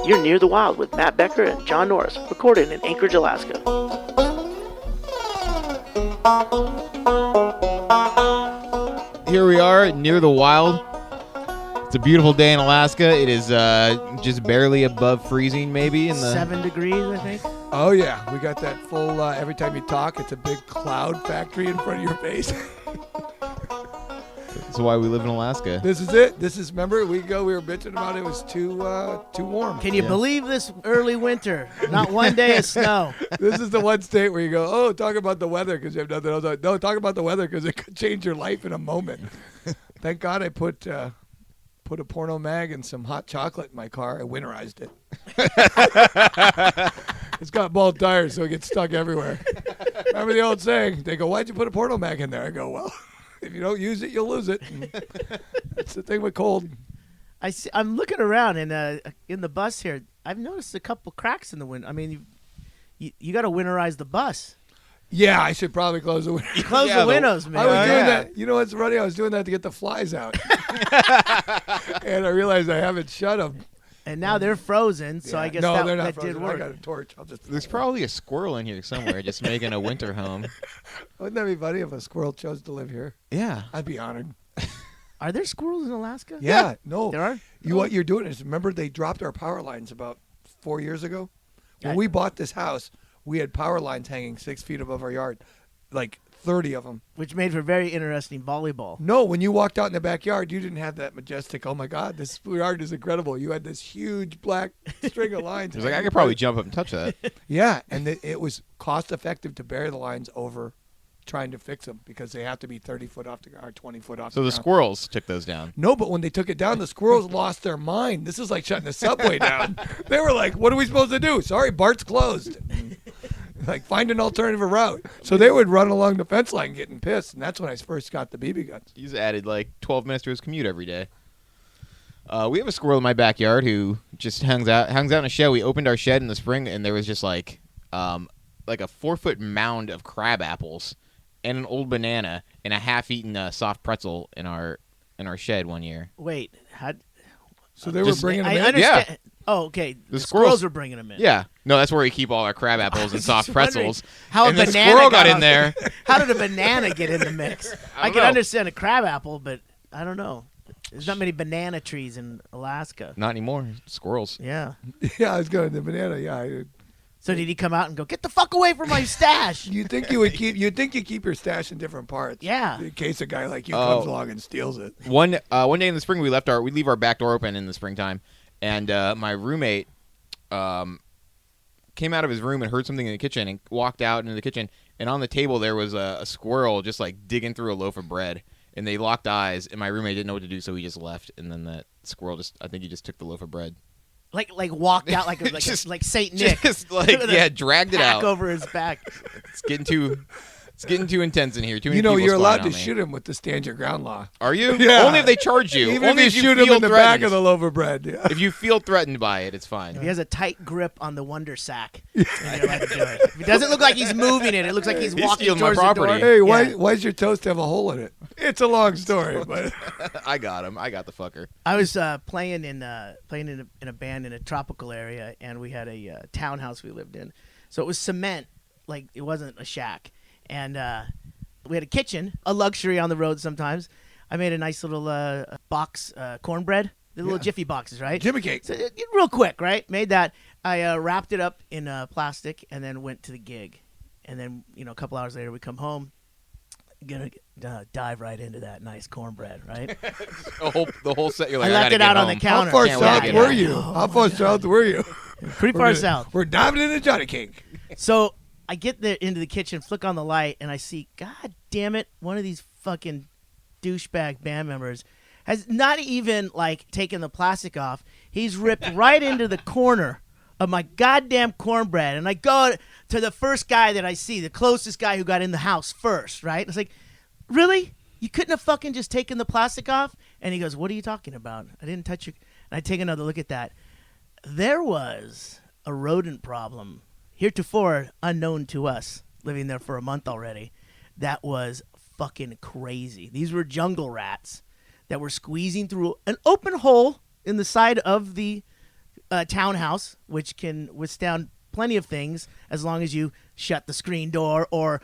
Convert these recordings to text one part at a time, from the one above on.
You're Near the Wild with Mat Becker and John Norris, recorded in Anchorage, Alaska. Here we are, Near the Wild. It's a beautiful day in Alaska. It is just barely above freezing, maybe. 7 degrees, I think. Oh, yeah. We got that full, every time you talk, it's a big cloud factory in front of your face. That's why we live in Alaska. This is it. Remember, we were bitching about it was too warm. Can you believe this early winter? Not one day of snow. This is the one state where you go, oh, talk about the weather because you have nothing else. No, talk about the weather because it could change your life in a moment. Thank God I put a porno mag and some hot chocolate in my car. I winterized it. It's got bald tires, so it gets stuck everywhere. Remember the old saying? They go, why'd you put a porno mag in there? I go, well, if you don't use it, you'll lose it. It's the thing with cold. I'm looking around in the bus here. I've noticed a couple cracks in the window. I mean, you got to winterize the bus. Yeah, I should probably close the windows. Close the windows, man. I was doing that. You know what's funny? I was doing that to get the flies out. And I realized I haven't shut them. And now they're frozen, so I guess they're not that frozen. did work. I got a torch. There's probably a squirrel in here somewhere just making a winter home. Wouldn't that be funny if a squirrel chose to live here? Yeah. I'd be honored. Are there squirrels in Alaska? Yeah, no. There are? What you're doing is, remember they dropped our power lines about 4 years ago? When we bought this house, we had power lines hanging 6 feet above our yard, like 30 of them. Which made for very interesting volleyball. No, when you walked out in the backyard, you didn't have that majestic, oh my God, this yard is incredible. You had this huge black string of lines. It was like, I could probably jump up and touch that. Yeah, and it was cost effective to bury the lines over trying to fix them because they have to be 30 foot off the ground or 20 foot off the ground. So the squirrels took those down. No, but when they took it down, the squirrels lost their mind. This is like shutting the subway down. They were like, what are we supposed to do? Sorry, BART's closed. Like, find an alternative route. So they would run along the fence line getting pissed, and that's when I first got the BB guns. He's added like 12 minutes to his commute every day. We have a squirrel in my backyard who just hangs out in a shed. We opened our shed in the spring, and there was just like a 4-foot mound of crab apples and an old banana and a half-eaten soft pretzel in our shed one year. Wait, so they were bringing them in? I understand. Yeah. Oh, okay. The squirrels squirrels were bringing them in. Yeah. No, that's where we keep all our crab apples and soft pretzels. How and a the banana squirrel got in there. How did a banana get in the mix? I can understand a crab apple, but I don't know. There's not many banana trees in Alaska. Not anymore. Squirrels. Yeah. Yeah, I was going to the banana. Yeah. So did he come out and go, get the fuck away from my stash? You'd think you keep your stash in different parts. Yeah. In case a guy like you comes along and steals it. One day in the spring, we leave our back door open in the springtime, and my roommate came out of his room and heard something in the kitchen and walked out into the kitchen, and on the table there was a squirrel just like digging through a loaf of bread, and they locked eyes, and my roommate didn't know what to do, so he just left, and then that squirrel I think he just took the loaf of bread. Like walked out like Saint Nick. Just dragged it out over his back. It's getting too intense in here. Too many you're allowed to me. shoot him with the stand your ground law. Are you? Yeah. Only if they charge you. Even Only if you shoot feel him in the back threatened. of the loaf of bread. Yeah. If you feel threatened by it, it's fine. If he has a tight grip on the Wonder Sack, then you're allowed to do it. If it doesn't look like he's moving it looks like he's walking stealing my towards property. the door. Hey, why does your toast have a hole in it? It's a long story, but I got him. I got the fucker. I was playing in a band in a tropical area, and we had a townhouse we lived in. So it was cement, like it wasn't a shack. And we had a kitchen, a luxury on the road sometimes. I made a nice little box cornbread, the little Jiffy boxes, right? Jimmy cake. So, real quick, right? Made that. I wrapped it up in plastic and then went to the gig. And then, a couple hours later, we come home. Gonna dive right into that nice cornbread, right? The whole set. You're like, I left it out on the counter. How far south were you? How far south were you? Pretty far south. We're diving into Johnny Cake. So I get there into the kitchen, flick on the light, and I see, God damn it, one of these fucking douchebag band members has not even taken the plastic off. He's ripped right into the corner of my goddamn cornbread, and I go to the first guy that I see, the closest guy who got in the house first, right? It's like, really? You couldn't have fucking just taken the plastic off? And he goes, what are you talking about? I didn't touch your... And I take another look at that. There was a rodent problem, heretofore unknown to us, living there for a month already, that was fucking crazy. These were jungle rats that were squeezing through an open hole in the side of the townhouse, which can withstand plenty of things as long as you shut the screen door or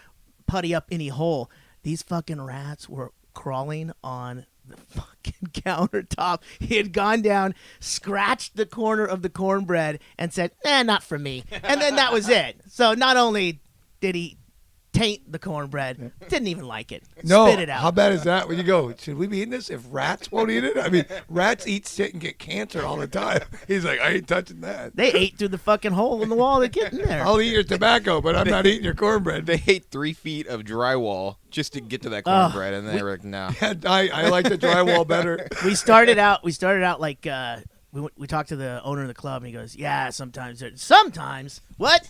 putty up any hole. These fucking rats were crawling on the fucking countertop. He had gone down, scratched the corner of the cornbread, and said, not for me. And then that was it. So not only did he taint the cornbread, didn't even like it. No, Spit it out. how bad is that when you go, should we be eating this if rats won't eat it? I mean, rats eat shit and get cancer all the time. He's like, I ain't touching that. They ate through the fucking hole in the wall to get in there. I'll eat your tobacco, but I'm not eating your cornbread. They ate 3 feet of drywall just to get to that cornbread, and they were like, no. I like the drywall better. We started out like we talked to the owner of the club, and he goes, yeah, sometimes what?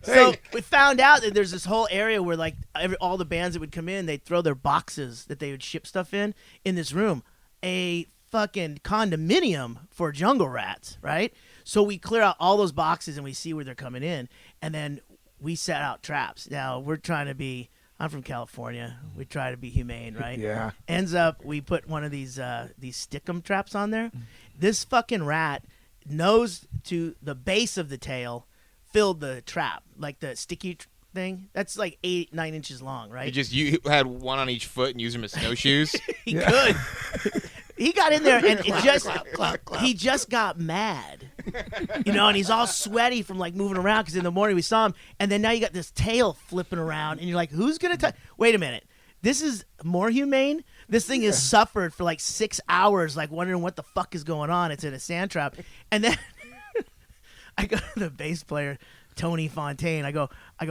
So we found out that there's this whole area where like all the bands that would come in, they'd throw their boxes that they would ship stuff in this room, a fucking condominium for jungle rats, right? So we clear out all those boxes and we see where they're coming in, and then we set out traps. Now we're trying to be, I'm from California. We try to be humane, right? Yeah. Ends up, we put one of these stick-em traps on there. This fucking rat, nose to the base of the tail, filled the trap, like the sticky thing. That's like 8-9 inches long, right? You had one on each foot and used them as snowshoes. He could. He got in there and he just got mad, and he's all sweaty from like moving around because in the morning we saw him, and then now you got this tail flipping around, and you're like, who's gonna touch? Wait a minute, this is more humane. This thing has suffered for like 6 hours, like wondering what the fuck is going on. It's in a sand trap, and then I go to the bass player, Tony Fontaine. I go,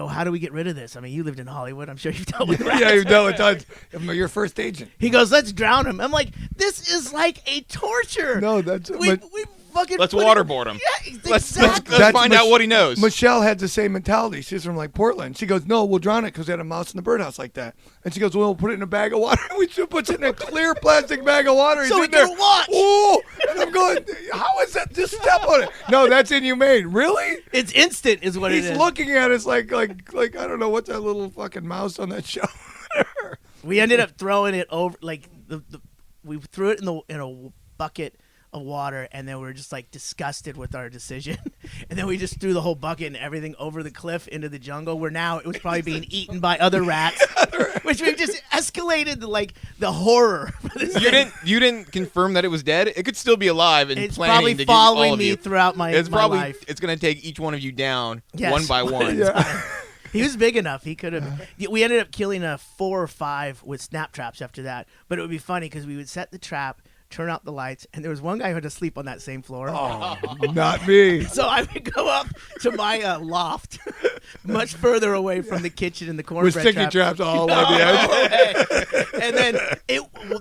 how do we get rid of this? I mean, you lived in Hollywood. I'm sure you've dealt with rats. Yeah, you've dealt with tons. I'm your first agent. He goes, let's drown him. I'm like, this is like a torture. No, that's... We fucking let's waterboard him. Yeah, Let's exactly. find out what he knows. Michelle had the same mentality. She's from like Portland. She goes, no, we'll drown it because we had a mouse in the birdhouse like that. And she goes, well, we'll put it in a bag of water. We should put it in a clear plastic bag of water. So He's we in there. can watch. Oh, and I'm going, how is that? Just step on it. No, that's inhumane. Really? It's instant is what He's it is. looking at us like I don't know, what's that little fucking mouse on that show? We ended up throwing it over, like we threw it in a bucket of water, and then we were just like disgusted with our decision, and then we just threw the whole bucket and everything over the cliff into the jungle, where now it was probably being eaten by other rats, which we've just escalated to like the horror. You didn't confirm that it was dead. It could still be alive and It's planning probably to get following all of me you. throughout my life. It's going to take each one of you down Yes. one by one. Yeah. He was big enough. He could have. We ended up killing 4 or 5 with snap traps after that. But it would be funny because we would set the trap, turn out the lights, and there was one guy who had to sleep on that same floor. Oh, not me. So I would go up to my loft, much further away from the kitchen and the cornbread With sticky trap. traps all over the edge. And then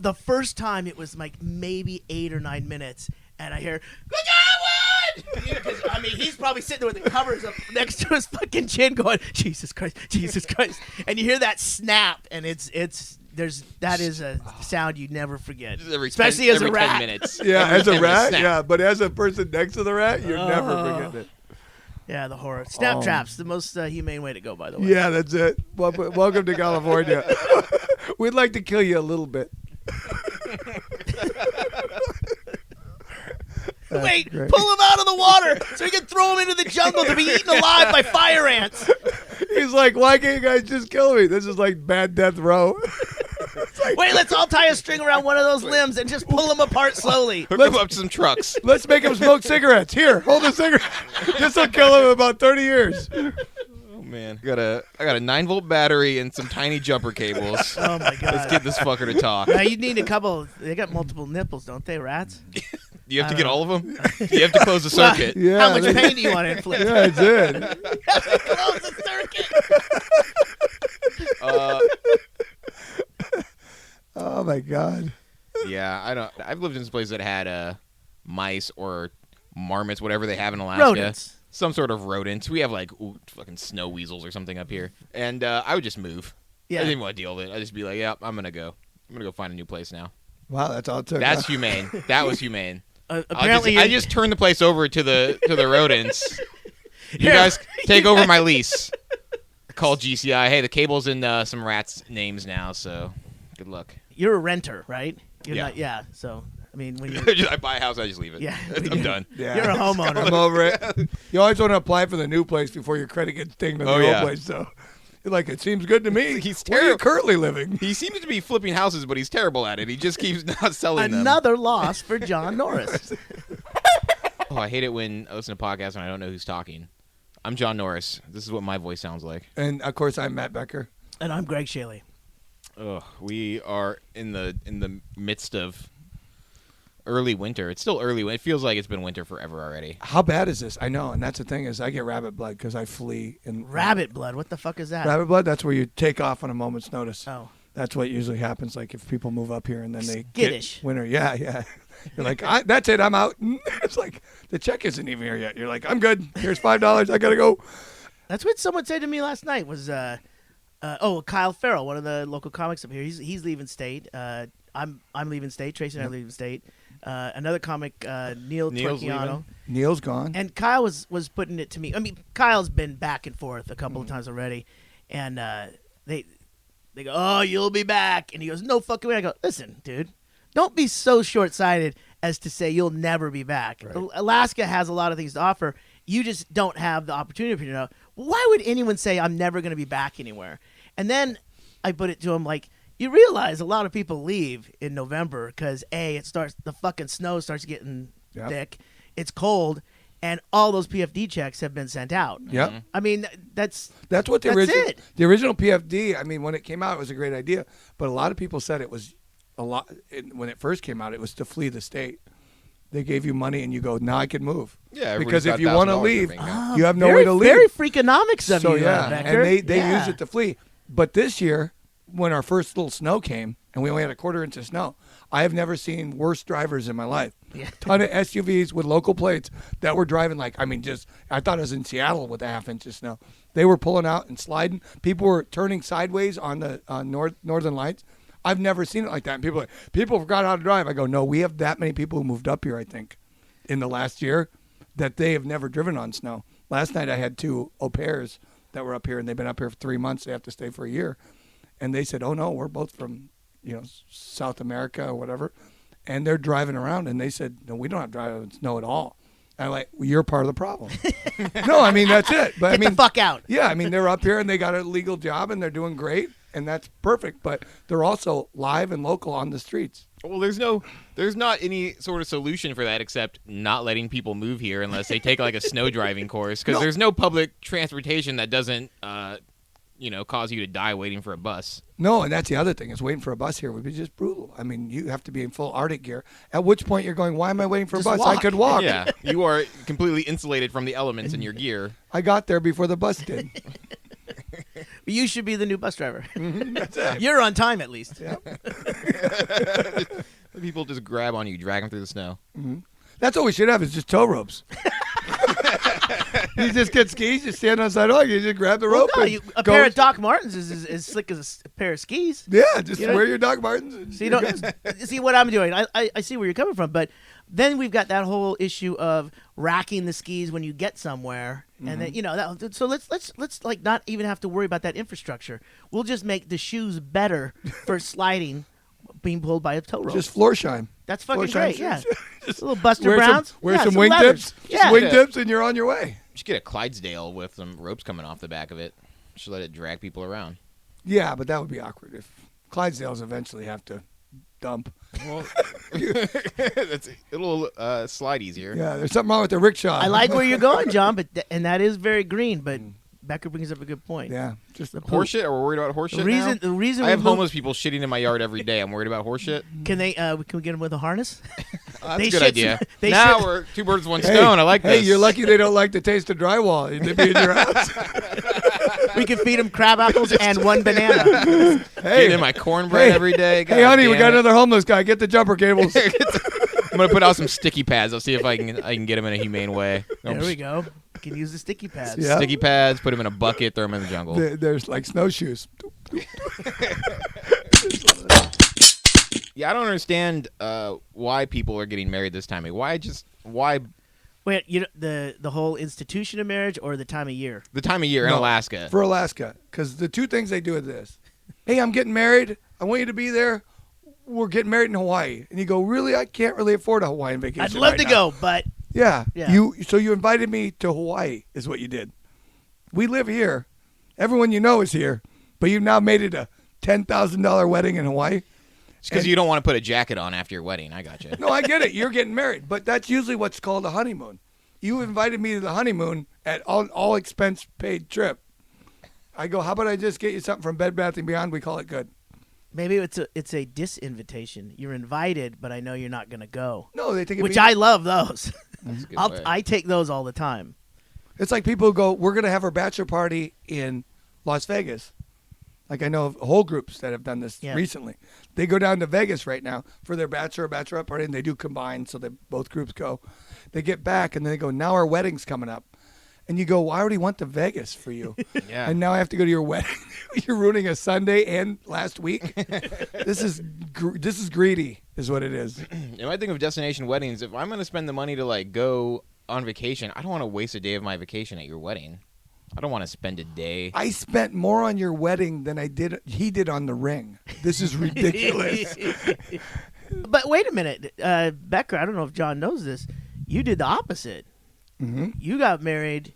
the first time it was like maybe 8 or 9 minutes, and I hear, "Look out, one!" Because I mean, he's probably sitting there with the covers up next to his fucking chin, going, "Jesus Christ, Jesus Christ!" And you hear that snap, and that is a sound you never forget, especially as a rat. 10 minutes. Yeah, Every as a 10 rat, minutes, yeah. But as a person next to the rat, you're never forgetting it. Yeah, the horror. Snap traps, the most humane way to go, by the way. Yeah, that's it. Welcome to California. We'd like to kill you a little bit. Wait, great. pull him out of the water so we can throw him into the jungle to be eaten alive by fire ants. He's like, why can't you guys just kill me? This is like bad death row. Wait, let's all tie a string around one of those limbs and just pull them apart slowly. Hook him up to some trucks. Let's make him smoke cigarettes. Here, hold a cigarette. This will kill him in about 30 years. Oh man, I got a 9-volt battery and some tiny jumper cables. Oh my god. Let's get this fucker to talk. Now you need a couple. They got multiple nipples, don't they, rats? You have to get all of them. You have to close the circuit. Yeah, How much pain do you want to inflict? Yeah, that's it. Close the circuit. Oh my God. Yeah, I don't. I've lived in some place that had mice or marmots, whatever they have in Alaska. Rodents. Some sort of rodents. We have like fucking snow weasels or something up here, and I would just move. Yeah. I didn't want to deal with it. I'd just be like, "Yeah, I'm gonna go find a new place now." Wow, that's all it took. That's humane. That was humane. Apparently, I just turned the place over to the rodents. You guys take over my lease. I called GCI. Hey, the cable's in some rats' names now, so good luck. you're a renter, right? You're Yeah. not, yeah. So mean, when you I buy a house, I just leave it. Yeah. I'm done. Yeah. you're a homeowner. I'm over it. You always want to apply for the new place before your credit gets dinged on the old place. So, you're like, it seems good to me. He's Where are you terrible. currently living? He seems to be flipping houses, but he's terrible at it. He just keeps not selling them. Another loss for John Norris. Oh, I hate it when I listen to podcasts and I don't know who's talking. I'm John Norris. This is what my voice sounds like. And of course, I'm Mat Becker. And I'm Greg Chaille. Ugh, we are in the midst of early winter. It's still early. It feels like it's been winter forever already. How bad is this? I know, and that's the thing is, I get rabbit blood because I flee in Rabbit blood. What the fuck is that? Rabbit blood. That's where you take off on a moment's notice. Oh. That's what usually happens. Like if people move up here and then they Skittish. get winter. Yeah, yeah. You're like, that's it. I'm out. It's like the check isn't even here yet. You're like, I'm good. Here's $5. I gotta go. That's what someone said to me last night. Was Kyle Farrell, one of the local comics up here. He's leaving state. I'm leaving state. Tracy and I are leaving state. Another comic, Neil Neil's Torchiano. leaving. Neil's gone. And Kyle was putting it to me. I mean, Kyle's been back and forth a couple of times already, and they go, "Oh, you'll be back," and he goes, "No fucking way." I go, "Listen, dude, don't be so short-sighted as to say you'll never be back. Right. Alaska has a lot of things to offer. You just don't have the opportunity. You know, why would anyone say I'm never going to be back anywhere?" And then I put it to him like, you realize a lot of people leave in November because the fucking snow starts getting thick, it's cold, and all those PFD checks have been sent out. Yep. I mean, that's what the it. The original PFD. I mean, when it came out, it was a great idea, but a lot of people said it was a lot when it first came out. It was to flee the state. They gave you money and you go, now I can move. Yeah, because if got you want to $1,000 leave, in their bank account. you have no very, way to leave. Very freakonomics of So you, yeah, Becker. and they used it to flee. But this year, when our first little snow came, and we only had a quarter inch of snow, I have never seen worse drivers in my life. Yeah. Ton of SUVs with local plates that were driving I thought I was in Seattle with a half inch of snow. They were pulling out and sliding. People were turning sideways on the Northern Lights. I've never seen it like that. And people forgot how to drive. I go, no, we have that many people who moved up here, I think, in the last year that they have never driven on snow. Last night I had 2 au pairs that were up here, and they've been up here for 3 months. They have to stay for a year. And they said, oh, no, we're both from, South America or whatever. And they're driving around, and they said, no, we don't have to drive in snow at all. And I'm like, well, you're part of the problem. No, I mean, that's it. But Get the fuck out. Yeah, I mean, they're up here, and they got a legal job, and they're doing great, and that's perfect. But they're also live and local on the streets. Well, there's not any sort of solution for that except not letting people move here unless they take like a snow driving course because there's no public transportation that doesn't, cause you to die waiting for a bus. No, and that's the other thing is waiting for a bus here would be just brutal. I mean, you have to be in full Arctic gear. At which point you're going, why am I waiting for Just a bus? walk. I could walk. Yeah, you are completely insulated from the elements in your gear. I got there before the bus did. You should be the new bus driver. That's it. You're on time at least. Yeah. People just grab on you, drag them through the snow. Mm-hmm. That's what we should have is just tow ropes. You just get skis, you stand on the sidewalk, you just grab the rope. No, and a go. pair of Doc Martens is as slick as a pair of skis. Yeah, just You know- wear your Doc Martens. And So you you're don't good. see what I'm doing. I see where you're coming from, but then we've got that whole issue of racking the skis when you get somewhere, and then so let's like not even have to worry about that infrastructure. We'll just make the shoes better for sliding, being pulled by a tow rope. Just floor shine. That's fucking floor great. shine Yeah, shoes. a little Buster Wear Browns. Wear some leathers. wingtips. Yeah, Wingtips, and you're on your way. Just get a Clydesdale with some ropes coming off the back of it. Just let it drag people around. Yeah, but that would be awkward if Clydesdales eventually have to dump. Well, it'll slide easier. Yeah, there's something wrong with the rickshaw. I like where you're going, John, but and that is very green. But Becker brings up a good point. Yeah, just Horseshit? Are we worried about horseshit The reason I we have moved- homeless people shitting in my yard every day. I'm worried about horseshit. Can we get them with a harness? That's They a good shit idea. some- they Now shit- we're 2 birds, 1 stone. I like Hey, this. you're lucky they don't like the taste of drywall. They be in your house. We can feed them crab apples and 1 banana. Get in my cornbread every day. Hey, God honey, we damn got it. another homeless guy. Get the jumper cables. I'm gonna put out some sticky pads. I'll see if I can get them in a humane way. There we go. We can use the sticky pads. Yeah. Sticky pads. Put them in a bucket. Throw them in the jungle. There's like snowshoes. Yeah, I don't understand why people are getting married this time. Why Wait, the whole institution of marriage or the time of year? the time of year in No. Alaska? For Alaska. Because the 2 things they do is this. Hey, I'm getting married. I want you to be there. we're getting married in Hawaii. And you go, really? I can't really afford a Hawaiian vacation. I'd love right to now. go, but Yeah. Yeah. So you invited me to Hawaii is what you did. We live here. Everyone you know is here. But you've now made it a $10,000 wedding in Hawaii. It's because you don't want to put a jacket on after your wedding. I got you. No, I get it. You're getting married. But that's usually what's called a honeymoon. You invited me to the honeymoon at all expense paid trip. I go, how about I just get you something from Bed Bath & Beyond? We call it good. maybe it's a disinvitation. You're invited, but I know you're not going to go. No, they think Which I love those. That's a good way. I take those all the time. It's like people who go, we're going to have our bachelor party in Las Vegas. Like I know of whole groups that have done this recently. They go down to Vegas right now for their bachelor or bachelorette party, and they do combine, so they both groups go. They get back, and then they go, now our wedding's coming up. And you go, well, I already went to Vegas for you. Yeah. And now I have to go to your wedding. You're ruining a Sunday and last week. This is greedy is what it is. If I think of destination weddings, if I'm going to spend the money to like go on vacation, I don't want to waste a day of my vacation at your wedding. I don't want to spend a day. I spent more on your wedding than he did on the ring. This is ridiculous. But wait a minute, Becker, I don't know if John knows this. You did the opposite. Mm-hmm. You got married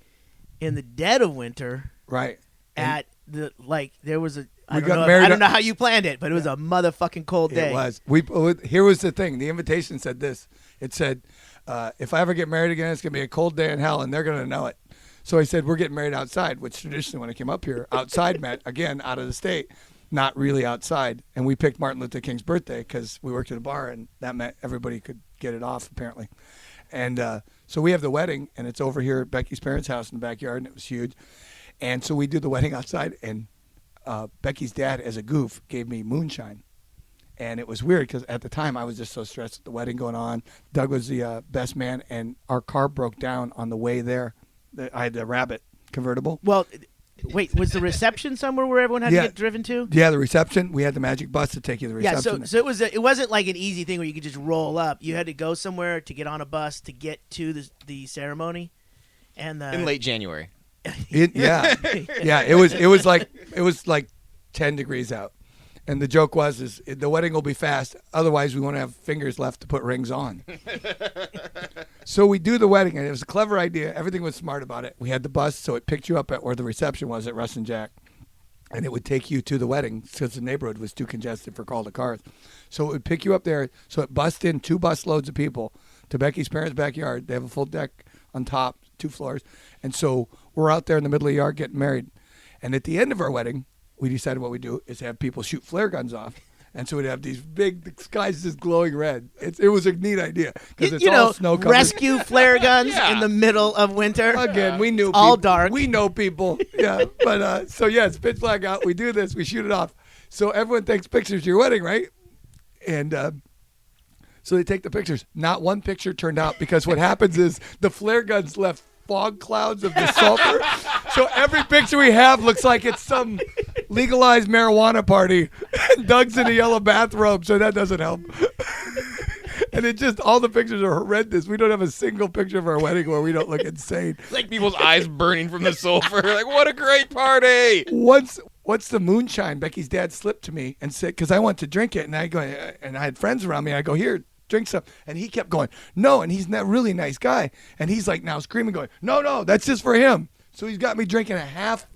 in the dead of winter Right. at there was a We got married I don't know how you planned it, but it was a motherfucking cold day. It was. Here was the thing. The invitation said this. It said, if I ever get married again, it's going to be a cold day in hell, and they're going to know it. So I said, we're getting married outside, which traditionally when I came up here, outside meant, again, out of the state, not really outside. And we picked Martin Luther King's birthday because we worked at a bar, and that meant everybody could get it off, apparently. And so we have the wedding, and it's over here at Becky's parents' house in the backyard, and it was huge. And so we do the wedding outside, and Becky's dad, as a goof, gave me moonshine. And it was weird because at the time I was just so stressed with the wedding going on. Doug was the best man, and our car broke down on the way there. I had the Rabbit convertible. Well, wait, was the reception somewhere where everyone had to get driven to? Yeah, the reception. We had the magic bus to take you to the reception. Yeah, so it wasn't like an easy thing where you could just roll up. You had to go somewhere to get on a bus to get to the ceremony, and In late January. Yeah. It was like 10 degrees out. And the joke was the wedding will be fast. Otherwise, we won't have fingers left to put rings on. So we do the wedding, and it was a clever idea. Everything was smart about it. We had the bus, so it picked you up at where the reception was at Russ and Jack. And it would take you to the wedding because the neighborhood was too congested for all the cars. So it would pick you up there. So it bussed in 2 bus loads of people to Becky's parents' backyard. They have a full deck on top, 2 floors. And so we're out there in the middle of the yard getting married. And at the end of our wedding, we decided what we do is have people shoot flare guns off. And so we'd have these the sky's just glowing red. It was a neat idea because it's all snow covered. Rescue flare guns in the middle of winter. Again, we knew all people. dark. We know people. Yeah, but it's pitch black out. We do this. We shoot it off. So everyone takes pictures of your wedding, right? And so they take the pictures. Not one picture turned out because what happens is the flare guns left fog clouds of the sulfur. So every picture we have looks like it's some legalized marijuana party. Doug's in a yellow bathrobe, so that doesn't help. And it just, all the pictures are horrendous. We don't have a single picture of our wedding where we don't look insane. Like people's eyes burning from the sulfur. Like, what a great party. Once the moonshine, Becky's dad slipped to me and said, because I wanted to drink it, and I go, and I had friends around me. I go, here, drink some. And he kept going, no. And he's a really nice guy. And he's like now screaming, going, no, that's just for him. So he's got me drinking a half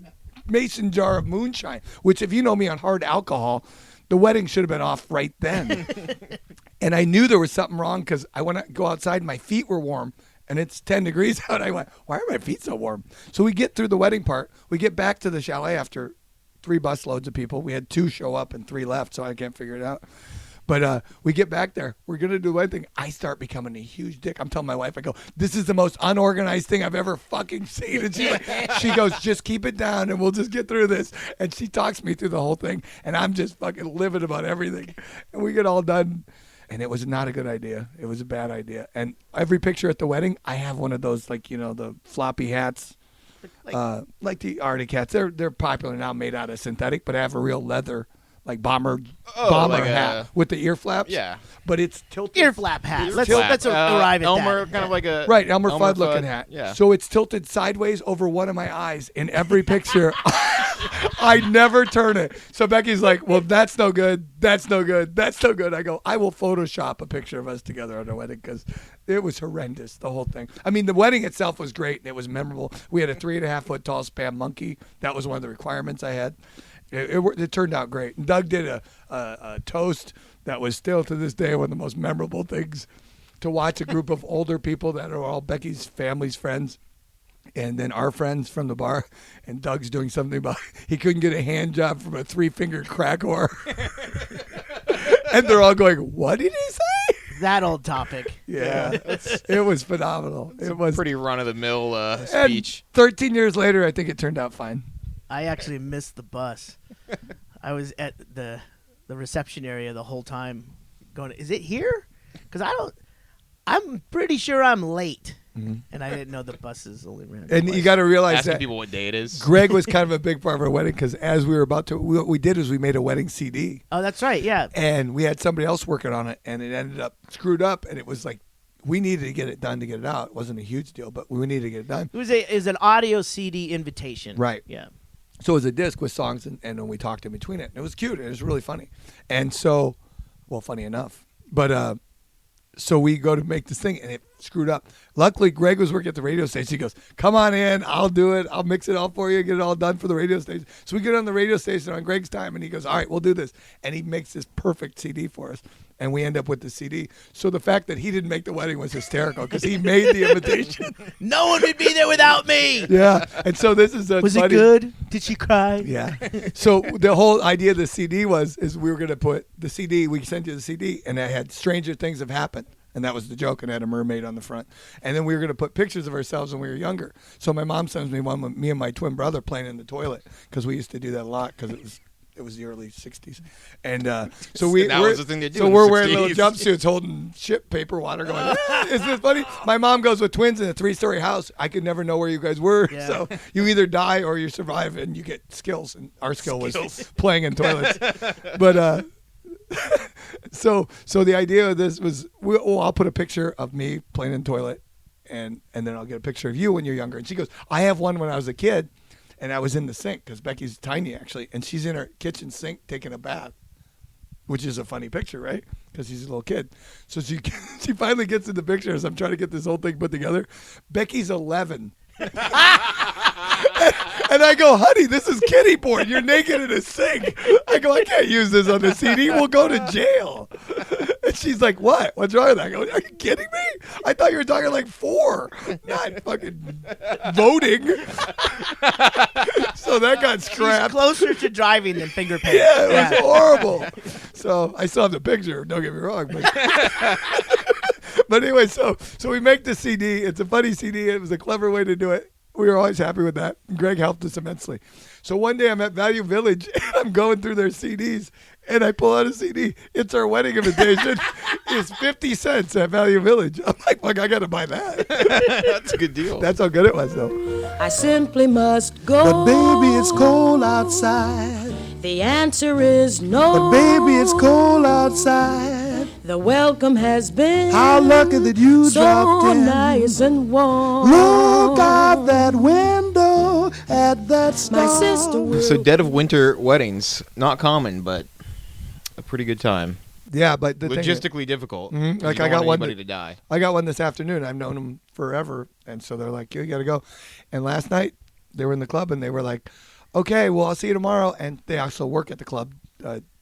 mason jar of moonshine, which if you know me on hard alcohol, the wedding should have been off right then. And I knew there was something wrong because I went to go outside and my feet were warm and it's 10 degrees out. I went, why are my feet so warm? So we get through the wedding part. We get back to the chalet after 3 bus loads of people. We had 2 show up and 3 left, so I can't figure it out. But we get back there. We're going to do one thing. I start becoming a huge dick. I'm telling my wife, I go, this is the most unorganized thing I've ever fucking seen. And she goes, just keep it down and we'll just get through this. And she talks me through the whole thing. And I'm just fucking livid about everything. And we get all done. And it was not a good idea. It was a bad idea. And every picture at the wedding, I have one of those, like, the floppy hats. Like the Arctic hats. They're popular now, made out of synthetic, but I have a real leather bomber like hat with the ear flaps. Yeah. But it's tilted. Ear flap hat. Let's Flap. arrive at Elmer, that. kind of like a Right, Elmer Fudd looking hat. Yeah. So it's tilted sideways over one of my eyes in every picture. I never turn it. So Becky's like, well, that's no good. That's no good. That's no good. I go, I will Photoshop a picture of us together on our wedding because it was horrendous, the whole thing. I mean, the wedding itself was great and it was memorable. We had a 3.5 foot tall spam monkey. That was one of the requirements I had. It turned out great. And Doug did a toast that was still to this day one of the most memorable things, to watch a group of older people that are all Becky's family's friends and then our friends from the bar, and Doug's doing something about he couldn't get a hand job from a 3-finger crack whore. And they're all going, what did he say? That old topic. Yeah, it was phenomenal. It was pretty run-of-the-mill speech. 13 years later, I think it turned out fine. I actually missed the bus. I was at the reception area the whole time going, is it here? Because I'm pretty sure I'm late. Mm-hmm. And I didn't know the buses only ran. And you got to realize asking that people what day it is. Greg was kind of a big part of our wedding because as we were about to, what we did is we made a wedding CD. Oh, that's right, yeah. And we had somebody else working on it, and it ended up screwed up, and it was like we needed to get it done to get it out. It wasn't a huge deal, but we needed to get it done. It was an audio CD invitation. Right. Yeah. So it was a disc with songs, and then we talked in between it. And it was cute, and it was really funny. And so, well, funny enough. But so we go to make this thing, and it screwed up. Luckily, Greg was working at the radio station. He goes, come on in. I'll do it. I'll mix it all for you, get it all done for the radio station. So we get on the radio station on Greg's time, and he goes, all right, we'll do this. And he makes this perfect CD for us, and we end up with the CD. So the fact that he didn't make the wedding was hysterical because he made the invitation. No one would be there without me. Yeah. And so this is Was funny. it good? Did she cry? Yeah. So the whole idea of the CD is we were going to put the CD, we sent you the CD, and it had Stranger Things Have Happened. And that was the joke, and it had a mermaid on the front. And then we were going to put pictures of ourselves when we were younger. So my mom sends me one with me and my twin brother playing in the toilet because we used to do that a lot because it was the early 60s. And so was the thing they do so in we're the wearing little 60s. jumpsuits holding ship paper water going, isn't this funny? My mom goes with twins in a 3-story house. I could never know where you guys were. Yeah. So you either die or you survive and you get skills. And our skill was playing in toilets. But so the idea of this was, I'll put a picture of me playing in the toilet, and then I'll get a picture of you when you're younger. And she goes, I have one when I was a kid, and I was in the sink because Becky's tiny actually, and she's in her kitchen sink taking a bath, which is a funny picture, right? Because she's a little kid. So she finally gets in the picture as I'm trying to get this whole thing put together. Becky's 11. And I go, honey, this is kiddie porn. You're naked in a sink. I go, I can't use this on the CD. We'll go to jail. And she's like, what? What's wrong with that? I go, are you kidding me? I thought you were talking like 4, not fucking voting. So that got scrapped. She's closer to driving than finger painting. Yeah, it was horrible. So I still have the picture. Don't get me wrong. But anyway, so we make the CD. It's a funny CD. It was a clever way to do it. We were always happy with that. Greg helped us immensely. So one day I'm at Value Village, and I'm going through their CDs, and I pull out a CD. It's our wedding invitation. It's 50 cents at Value Village. I'm like, fuck, I got to buy that. That's a good deal. That's how good it was, though. I simply must go. But baby, it's cold outside. The answer is no. But baby, it's cold outside. The welcome has been How lucky that you so dropped in. nice and warm. Look out that window at that star. My sister will So dead of winter weddings, not common, but a pretty good time. Yeah, but the thing is, Logistically difficult. Mhm. 'cause Like you I don't got want one anybody to die. I got one this afternoon. I've known them forever, and so they're like, you got to go. And last night they were in the club, and they were like, okay, well, I'll see you tomorrow. And they also work at the club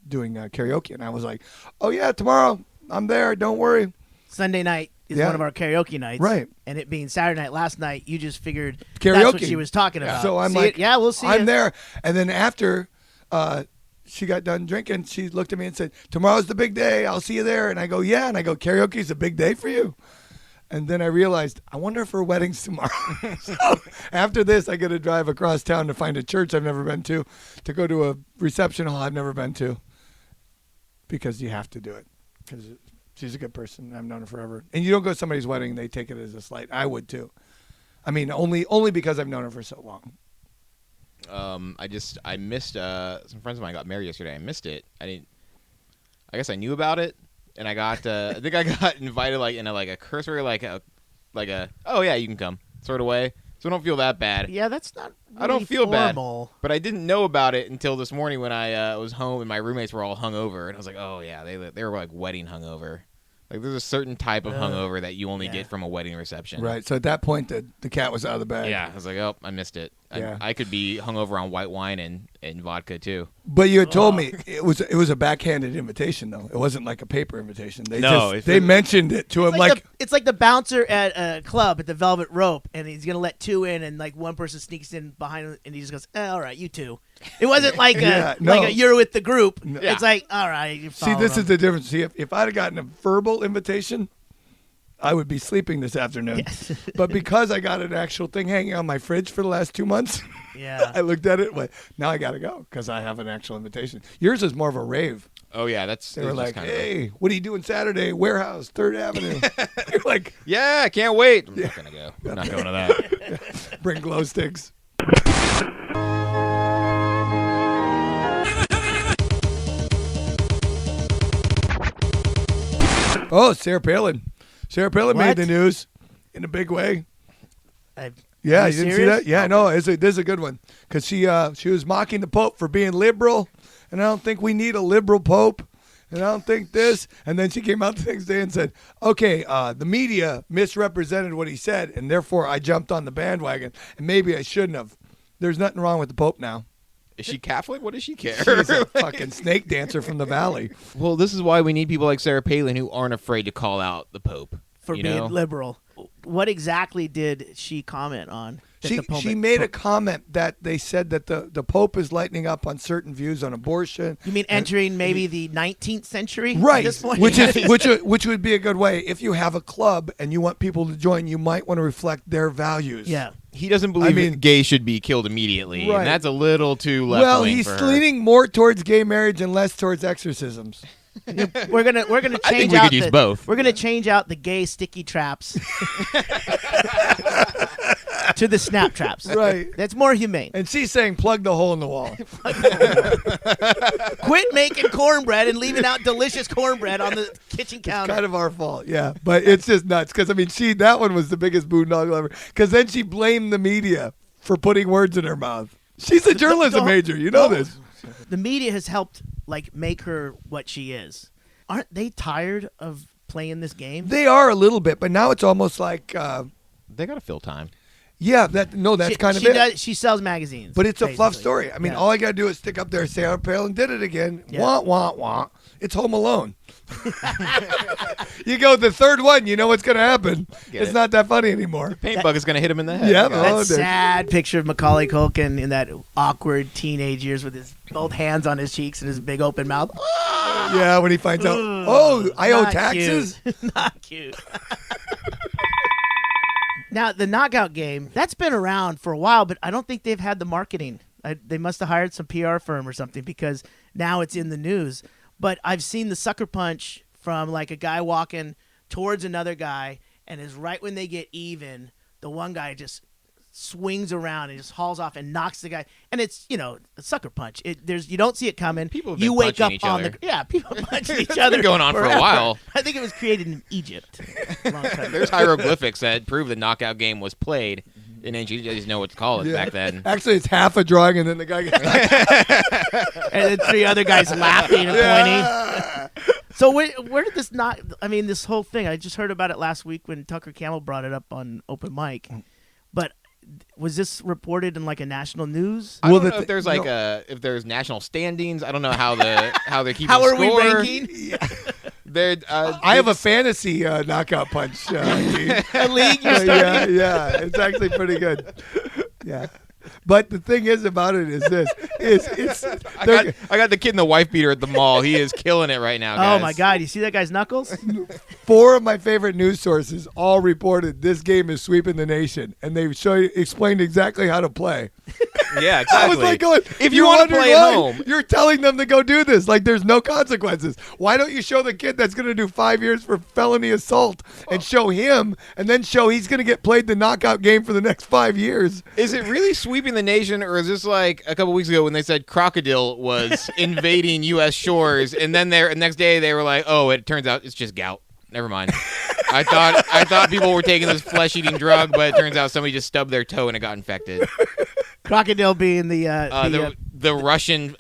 doing karaoke, and I was like, oh yeah, tomorrow I'm there. Don't worry. Sunday night is Yeah. one of our karaoke nights. Right. And it being Saturday night last night, you just figured Karaoke. that's what she was talking about. So I'm See like, it? Yeah, we'll see I'm it. there. And then after she got done drinking, she looked at me and said, tomorrow's the big day. I'll see you there. And I go, yeah. And I go, karaoke's a big day for you. And then I realized, I wonder if her wedding's tomorrow. So after this, I got to drive across town to find a church I've never been to go to a reception hall I've never been to, because you have to do it. Because she's a good person. I've known her forever. And you don't go to somebody's wedding, they take it as a slight. I would too. I mean, only because I've known her for so long. I missed some friends of mine got married yesterday. I missed it. I guess I knew about it, and I got I think I got invited like in a cursory like a oh yeah, you can come sort of way. so I don't feel that bad. Yeah, that's not. I don't really feel formal. bad, but I didn't know about it until this morning when I was home and my roommates were all hungover, and I was like, oh yeah, they were like wedding hungover. Like there's a certain type of hungover that you only get from a wedding reception. Right. So at that point, the cat was out of the bag. Yeah, I was like, oh, I missed it. Yeah. I could be hungover on white wine and vodka too. But you had told me it was a backhanded invitation though. It wasn't like a paper invitation. They mentioned it to him It's like the bouncer at a club at the Velvet Rope, and he's gonna let two in, and like one person sneaks in behind him, and he just goes, all right, you two. It wasn't like you're with the group. Yeah. It's like, all right. You're See, this them. is the difference. See, if I'd have gotten a verbal invitation, I would be sleeping this afternoon. Yes. But because I got an actual thing hanging on my fridge for the last 2 months, Yeah. I looked at it and went, now I got to go because I have an actual invitation. Yours is more of a rave. Oh yeah, They were like, hey, what are you doing Saturday? Warehouse, 3rd Avenue. You're like, yeah, I can't wait. I'm not gonna go. I'm not going to that. bring glow sticks. Oh, Sarah Palin. Sarah Palin made What? the news in a big way. Are Yeah, you you didn't see serious? that? Yeah, no, this is a good one because she was mocking the Pope for being liberal, and I don't think we need a liberal Pope, and I don't think this. And then she came out the next day and said, okay, the media misrepresented what he said, and therefore I jumped on the bandwagon, and maybe I shouldn't have. There's nothing wrong with the Pope now. Is she Catholic? What does she care? She's a fucking snake dancer from the valley. Well, this is why we need people like Sarah Palin who aren't afraid to call out the Pope. For being liberal. What exactly did she comment on? She made a comment that they said that the Pope is lightening up on certain views on abortion. You mean entering maybe the 19th century? Right, At this point? which would be a good way. If you have a club and you want people to join, you might want to reflect their values. Yeah. He doesn't believe that gays should be killed immediately, Right. and that's a little too left Well, wing he's for her. leaning more towards gay marriage and less towards exorcisms. We're gonna change I think we out could use both. We're gonna change out the gay sticky traps to the snap traps. Right. That's more humane. And she's saying plug the hole in the wall. Quit making cornbread and leaving out delicious cornbread on the kitchen counter. Kind of our fault, yeah. But it's just nuts because, I mean, that one was the biggest boondoggle ever because then she blamed the media for putting words in her mouth. She's a journalism major. You know this. The media has helped make her what she is. Aren't they tired of playing this game? They are a little bit, but now it's almost like, They got to fill time. yeah, that's kind of she it. Does, she sells magazines. But it's a fluff basically. story. I mean, Yeah. all I got to do is stick up there, Sarah Palin did it again. Yeah. Wah, wah, wah. It's Home Alone. You go the third one, you know what's going to happen. It's not that funny anymore. Paint bug is going to hit him in the head. Yeah, That Oh, there's- sad picture of Macaulay Culkin in that awkward teenage years with his both hands on his cheeks and his big open mouth. Yeah, when he finds out, I owe Not taxes. cute. Not cute. Now, the knockout game, that's been around for a while, but I don't think they've had the marketing. They must have hired some PR firm or something because now it's in the news. But I've seen the sucker punch from like a guy walking towards another guy, and is right when they get even, the one guy just swings around and just hauls off and knocks the guy. And it's, a sucker punch. You don't see it coming. People have you been wake up punching each on other. people punching each It's other. been going on for a forever. while. I think it was created in Egypt. A long time ago. There's hieroglyphics that prove the knockout game was played in ancient. You just know what to call it back then. Actually, it's half a drawing, and then the guy gets And then three other guys laughing and pointing. So where did this this whole thing, I just heard about it last week when Tucker Camel brought it up on Open Mic. But was this reported in like a national news? I don't know if there's if there's national standings. I don't know how they're keeping How are score. we ranking? I have a fantasy knockout punch. A league you're starting? yeah, it's actually pretty good. Yeah. But the thing is about it is this: I got the kid in the wife beater at the mall. He is killing it right now, guys. Oh my God! You see that guy's knuckles? 4 of my favorite news sources all reported this game is sweeping the nation, and they explained exactly how to play. Yeah, exactly. I was like, going, if you you're want to wondering play at why? home, You're telling them to go do this. Like, there's no consequences. Why don't you show the kid that's going to do 5 years for felony assault and show him, and then show he's going to get played the knockout game for the next 5 years? is it really sweeping the nation, or is this like a couple weeks ago when they said crocodile was invading U.S. shores, and then the next day they were like, oh, it turns out it's just gout. Never mind. I thought people were taking this flesh-eating drug, but it turns out somebody just stubbed their toe and it got infected. Crocodile being the Russian,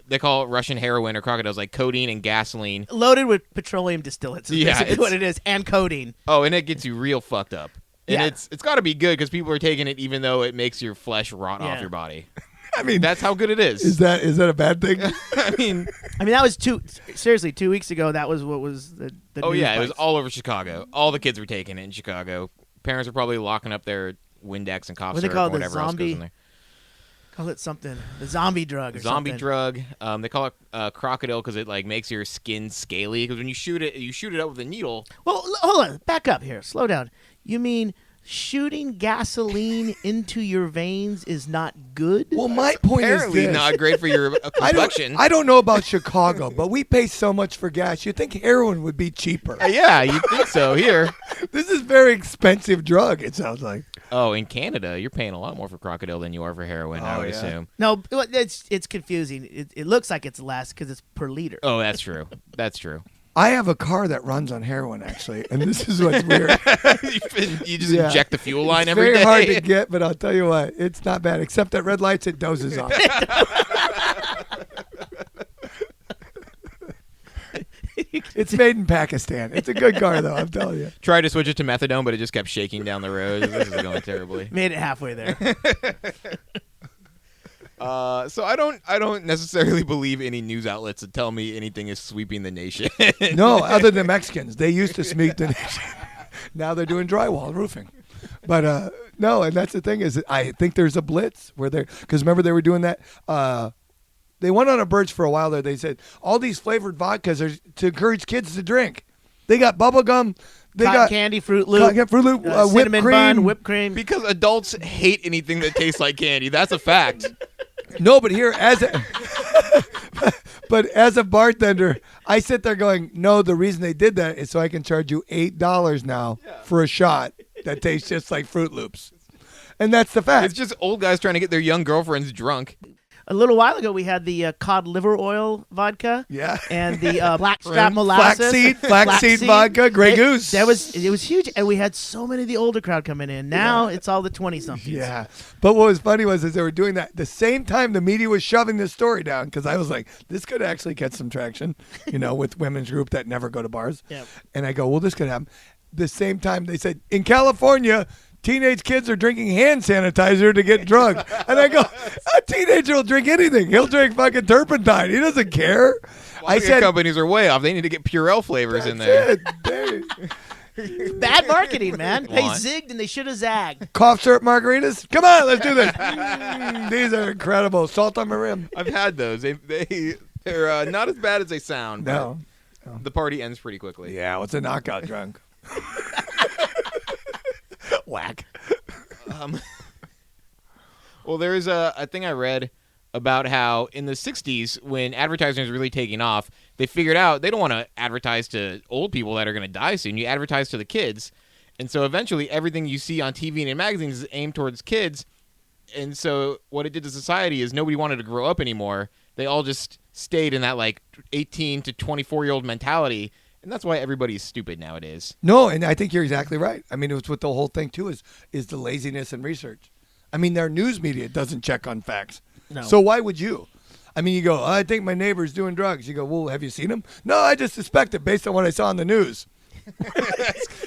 they call it Russian heroin or crocodiles, like codeine and gasoline. loaded with petroleum distillates. Is Yeah, basically it's- what it is, and codeine. Oh, and it gets you real fucked up. And Yeah. it's got to be good because people are taking it even though it makes your flesh rot off Yeah. your body. I mean, That's how good it is. is that a bad thing? I mean, That was 2 weeks ago. That was what was the oh news yeah, it was bites. all over Chicago. All the kids were taking it in Chicago. Parents are probably locking up their Windex and cough What do they syrup call or it, the whatever else goes in zombie- there. Call it something. The zombie drug or Zombie something. drug. They call it crocodile because it like makes your skin scaly. Because when you shoot it up with a needle. Well, hold on. Back up here. Slow down. You mean shooting gasoline into your veins is not good? Well, my point is Apparently this. not great for your complexion. I don't know about Chicago, but we pay so much for gas. You'd think heroin would be cheaper. Yeah, you think so. Here. This is very expensive drug, it sounds like. Oh, in Canada, you're paying a lot more for crocodile than you are for heroin, I would assume. No, it's confusing. It looks like it's less because it's per liter. Oh, that's true. That's true. I have a car that runs on heroin, actually, and this is what's weird. You just Yeah. inject the fuel line It's every very day. hard to get, but I'll tell you what, it's not bad. Except at red lights, it dozes off. It's made in Pakistan. It's a good car, though, I'm telling you. Tried to switch it to methadone, but it just kept shaking down the road. This is going terribly. Made it halfway there. So I don't necessarily believe any news outlets that tell me anything is sweeping the nation. No, other than Mexicans. They used to sweep the nation. Now they're doing drywall and roofing. But no, and that's the thing is I think there's a blitz where they're – because remember they were doing that they went on a birch for a while there. They said all these flavored vodkas are to encourage kids to drink. They got bubble gum. They Cotton got candy, Fruit Loop, Fruit Loop, whipped cinnamon cream. bun, whipped cream. Because adults hate anything that tastes like candy. That's a fact. No, but here but as a bartender, I sit there going, no, the reason they did that is so I can charge you $8 now for a shot that tastes just like Fruit Loops. And that's the fact. It's just old guys trying to get their young girlfriends drunk. A little while ago, we had the cod liver oil vodka. Yeah. And the blackstrap molasses. Flaxseed vodka, Grey Goose. It was huge, and we had so many of the older crowd coming in. Now it's all the 20-somethings. Yeah. But what was funny was as they were doing that, the same time the media was shoving this story down, because I was like, this could actually get some traction, with women's group that never go to bars. Yep. And I go, well, this could happen. The same time they said, in California, teenage kids are drinking hand sanitizer to get drugged. And I go, a teenager will drink anything. He'll drink fucking turpentine. He doesn't care. I said, companies are way off. They need to get Purell flavors in there. Bad marketing, man. They What? zigged and they should have zagged. Cough syrup margaritas? Come on, let's do this. These are incredible. Salt on my rim. I've had those. They're not as bad as they sound. But No. the party ends pretty quickly. Yeah, what's a knockout drunk? Whack. Well, there's a thing I read about how in the 60s, when advertising was really taking off, they figured out they don't want to advertise to old people that are going to die soon. You advertise to the kids. And so eventually everything you see on TV and in magazines is aimed towards kids. And so what it did to society is nobody wanted to grow up anymore. They all just stayed in that like 18 to 24-year-old mentality. And that's why everybody's stupid nowadays. No, and I think you're exactly right. I mean, it was what the whole thing, too, is the laziness in research. I mean, their news media doesn't check on facts. No. So why would you? I mean, you go, I think my neighbor's doing drugs. You go, well, have you seen him? No, I just suspect it based on what I saw on the news.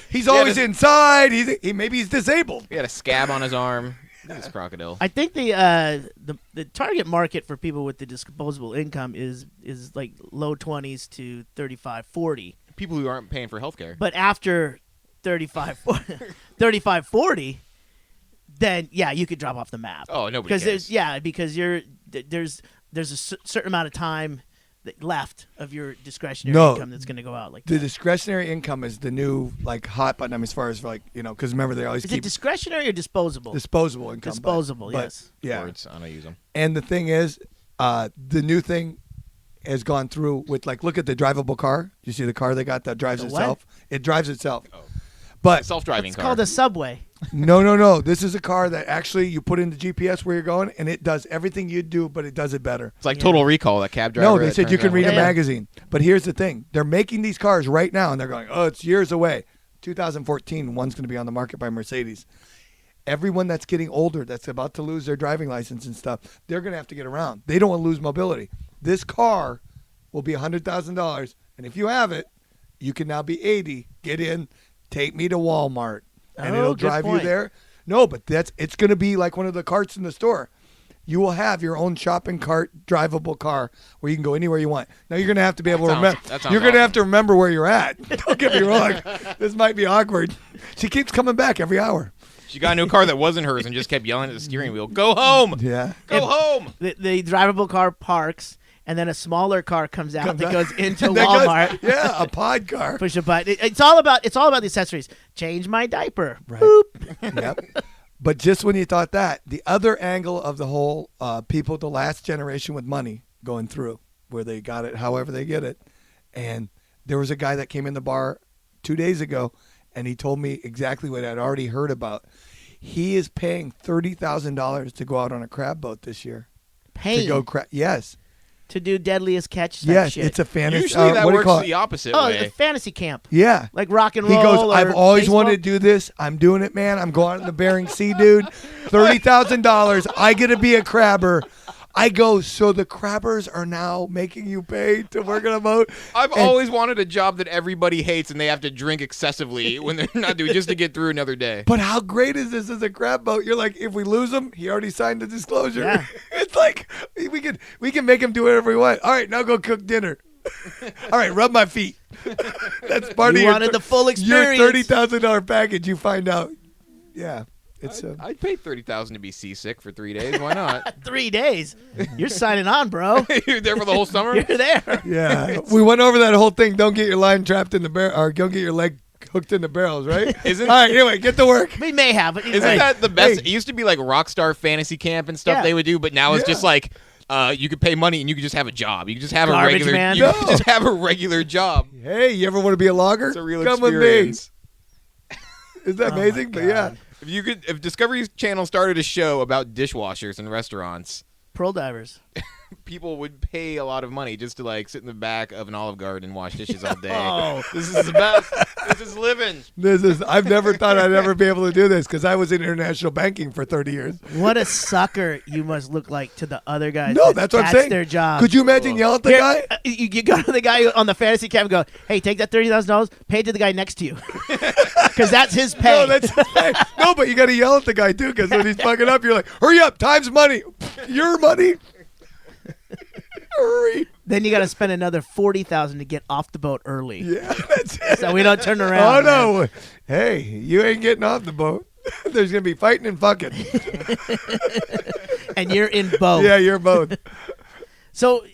He's always inside. Maybe he's disabled. He had a scab on his arm. This crocodile. I think the target market for people with the disposable income is like low 20s to 35, 40. People who aren't paying for healthcare. But after 35, 40, then yeah, you could drop off the map. Oh, nobody because cares. because there's a certain amount of time left of your discretionary income that's going to go out like the that. discretionary income is the new like hot button. I mean, as far as like because remember they always Is keep it discretionary or disposable? disposable income. Disposable, but yes. Yeah. Words, I don't use them. And the thing is, the new thing has gone through with like look at the drivable car. You see the car they got that drives The what? itself. It drives itself. But Self-driving It's car. called a Subway. no. This is a car that actually you put in the GPS where you're going, and it does everything you do, but it does it better. It's like Total Recall, that cab driver. No, they that said you turns can around read a with- Yeah. magazine. But here's the thing. They're making these cars right now, and they're going, oh, it's years away. 2014, one's going to be on the market by Mercedes. Everyone that's getting older, that's about to lose their driving license and stuff, they're going to have to get around. They don't want to lose mobility. This car will be $100,000, and if you have it, you can now be 80. Get in, take me to Walmart, and it'll good drive you point. there. No, but it's going to be like one of the carts in the store. You will have your own shopping cart, drivable car where you can go anywhere you want. Now you're going to have to be able to remember. You're going to have to remember where you're at. Don't get me wrong. This might be awkward. She keeps coming back every hour. She got a new car that wasn't hers and just kept yelling at the steering wheel, "Go home! Yeah. Go home!" The drivable car parks, and then a smaller car comes out that goes into That goes- Walmart. yeah, a pod car. Push a button. It's all about the accessories. Change my diaper. Right. Boop. Yep. But just when you thought that, the other angle of the whole people, the last generation with money going through, where they got it however they get it. And there was a guy that came in the bar 2 days ago, and he told me exactly what I'd already heard about. He is paying $30,000 to go out on a crab boat this year. Pain To go crab. Yes. to do deadliest catch. Yes, shit. it's a fantasy. Usually that what do you works call it? the opposite a way. fantasy camp. Yeah. Like rock and He roll. goes, or I've always baseball. wanted to do this. I'm doing it, man. I'm going out in the Bering Sea, dude. $30,000. I get to be a crabber. I go, so the crabbers are now making you pay to work on a boat? I've And- always wanted a job that everybody hates and they have to drink excessively when they're not doing just to get through another day. But how great is this as a crab boat? You're like, if we lose him, he already signed the disclosure. Yeah. It's like we can make him do whatever we want. All right, now go cook dinner. All right, rub my feet. That's part You of your wanted the full your experience. $30,000 package. You find out. Yeah, it's I'd pay $30,000 to be seasick for 3 days. Why not? 3 days. You're signing on, bro. You're there for the whole summer. You're there. yeah. We went over that whole thing. Don't get your line trapped in the barrel, or don't get your leg hooked in the barrels, right? Isn't All right, anyway, get to work. We may have, but Isn't that the best? Hey. It used to be like Rockstar Fantasy Camp and stuff Yeah. they would do, but now it's Yeah. just like you could pay money and you could just have a job. You could just have Garbage a regular. man. You No. could just have a regular job. Hey, you ever want to be a logger? It's a real Come experience. with me. Isn't that Oh my amazing? But yeah. God. If Discovery Channel started a show about dishwashers in restaurants, Pearl divers. people would pay a lot of money just to like sit in the back of an Olive Garden and wash dishes all day. Oh. This is the best. This is living. I've never thought I'd ever be able to do this because I was in international banking for 30 years. What a sucker you must look like to the other guys. No, that that's what I'm saying. their job. Could you imagine yelling at the Here, guy? you go to the guy on the fantasy camp and go, hey, take that $30,000, pay it to the guy next to you. Because that's his pay. No, that's no, but you got to yell at the guy too because when he's fucking up, you're like, hurry up, time's money. Your money. Hurry. Then you got to spend another $40,000 to get off the boat early. Yeah, that's it. So we don't turn Oh, around. man. no. Hey, you ain't getting off the boat. There's going to be fighting and fucking. And you're in both. Yeah, you're both. So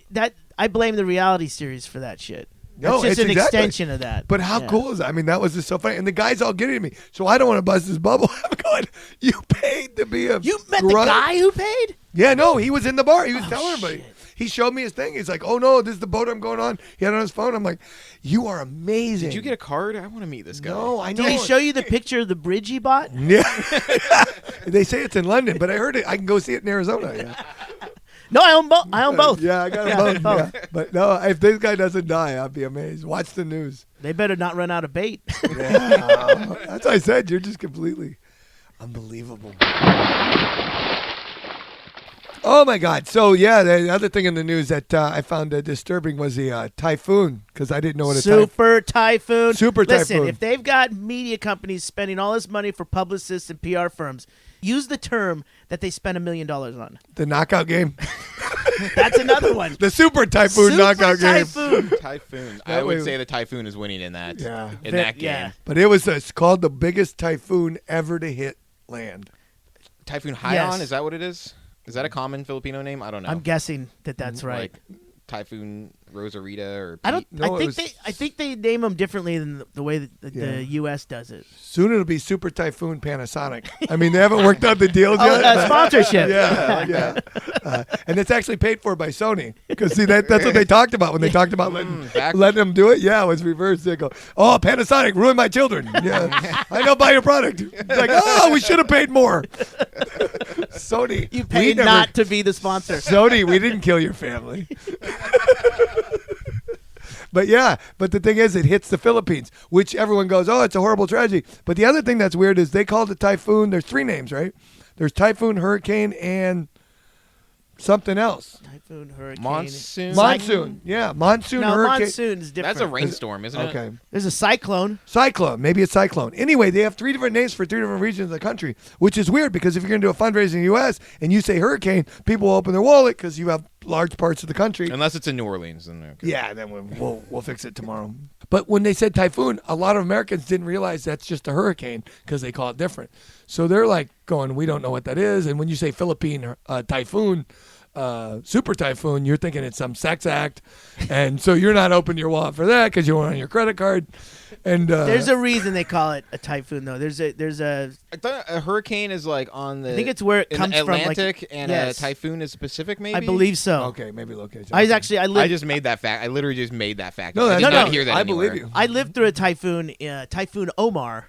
I blame the reality series for that shit. No, It's just it's an exactly. extension of that. But how Yeah. cool is that? I mean, that was just so funny. And the guy's all getting at me. So I don't want to bust his bubble. I'm going, you paid to be a You met the grunt? guy who paid? Yeah, no, he was in the bar. He was Oh, telling everybody. shit. He showed me his thing. He's like, oh, no, this is the boat I'm going on. He had it on his phone. I'm like, you are amazing. Did you get a card? I want to meet this guy. No, I know. Did he show you the picture of the bridge he bought? Yeah. They say it's in London, but I heard it. I can go see it in Arizona. Yeah. No, I own both. I own both. Yeah, I got Yeah, them both. both. Yeah. But no, if this guy doesn't die, I'll be amazed. Watch the news. They better not run out of bait. Yeah. That's what I said. You're just completely unbelievable. Oh, my God. So, yeah, the other thing in the news that I found disturbing was the typhoon, because I didn't know what a typhoon. Super typhoon. Super Listen, typhoon. if they've got media companies spending all this money for publicists and PR firms, use the term that they spent $1 million on. The knockout game. That's another one. The super typhoon Super knockout game. typhoon. Typhoon. That I would way- say the Typhoon is winning in that. Yeah. In that game. Yeah. But it was it's called the biggest typhoon ever to hit land. Typhoon Haiyan, Yes. is that what it is? Is that a common Filipino name? I don't know. I'm guessing that that's right. Like Typhoon Rosarita or I don't. No, I it think was- I think they name them differently than the way that Yeah. the U.S. does it. Soon it'll be Super Typhoon Panasonic. I mean, they haven't worked out the deals Oh, yet. sponsorship. Yeah, yeah. And it's actually paid for by Sony. Because, see, that's what they talked about when they talked about letting them do it. Yeah, it was reversed. They go, oh, Panasonic, ruined my children. Yeah, I don't buy your product. It's like, oh, we should have paid more. Sony. You we paid never- not to be the sponsor. Sony, we didn't kill your family. But the thing is, it hits the Philippines, which everyone goes, oh, it's a horrible tragedy. But the other thing that's weird is they called it typhoon. There's 3 names, right? There's typhoon, hurricane, and something else. Typhoon, hurricane, Monsoon. Yeah, monsoon, No, hurricane. monsoon is different. That's a rainstorm, isn't it? Okay. There's a cyclone. Cyclone. Maybe it's cyclone. Anyway, they have 3 different names for 3 different regions of the country, which is weird because if you're going to do a fundraiser in the U.S. and you say hurricane, people will open their wallet because you have large parts of the country. Unless it's in New Orleans. Then okay. Yeah, then we'll fix it tomorrow. But when they said typhoon, a lot of Americans didn't realize that's just a hurricane because they call it different. So they're like going, we don't know what that is. And when you say Philippine typhoon, super typhoon, you're thinking it's some sex act. And so you're not opening your wallet for that because you want on your credit card. And There's a reason they call it a typhoon, though. There's a. I thought a hurricane is like on the. I think it's where it in comes the from. Atlantic, Like, and yes. a typhoon is Pacific. Maybe I believe so. Okay, maybe location. I I lived. just made that fact. I literally just made that fact. No, I did no, not no, hear that I anywhere. believe you. I lived through a typhoon, Typhoon Omar,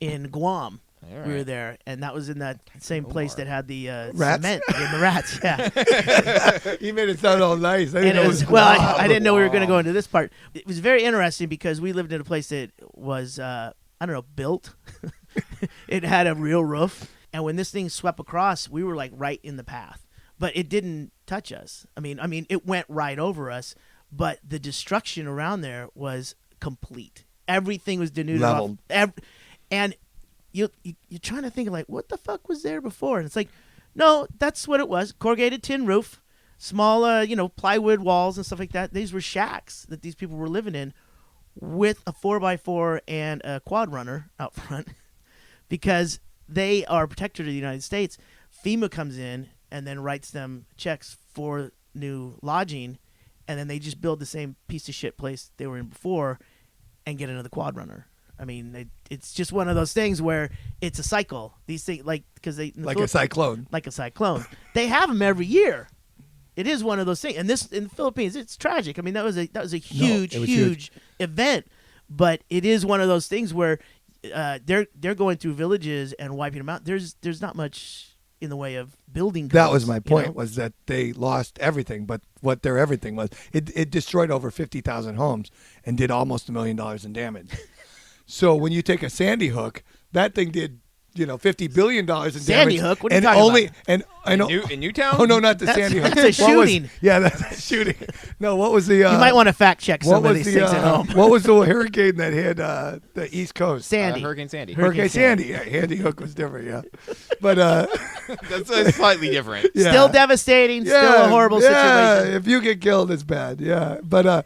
in Guam. All We were right. there, and that was in that same place that had the Rats? cement and the rats. Yeah. You made it sound all nice. I didn't And know it it was, was well, Guam. I didn't know we were going to go into this part. It was very interesting because we lived in a place that was, built. It had a real roof. And when this thing swept across, we were like right in the path. But it didn't touch us. I mean, it went right over us. But the destruction around there was complete. Everything was denuded Leveled. off. And you're trying to think like, what the fuck was there before? And it's like, no, that's what it was. Corrugated tin roof, small, plywood walls and stuff like that. These were shacks that these people were living in with a 4x4 and a quad runner out front because they are protected of the United States. FEMA comes in and then writes them checks for new lodging, and then they just build the same piece of shit place they were in before and get another quad runner. I mean, it's just one of those things where it's a cycle. These things, because they Like a cyclone. like a cyclone. They have them every year. It is one of those things, and this in the Philippines, it's tragic. I mean, that was a huge event, but it is one of those things where they're going through villages and wiping them out. There's not much in the way of building. That codes, was my point, you know? was that they lost everything, but what their everything was, it destroyed over 50,000 homes and did almost $1 million in damage. So when you take a Sandy Hook, that thing did, $50 billion in damage. Sandy Hook? What are you and talking only, about? And I know. In Newtown? Oh no, not the That's- Sandy Hook. that's a What was- shooting. yeah, that's a shooting. No, what was the? You might want to fact check what some of was these the? things at home. What was the hurricane that hit the East Coast? Sandy. Hurricane Sandy. Hurricane Sandy. Yeah, Sandy Hook was different. Yeah, but That's slightly different. yeah. Still devastating. Still a horrible situation. If you get killed, it's bad. Yeah, but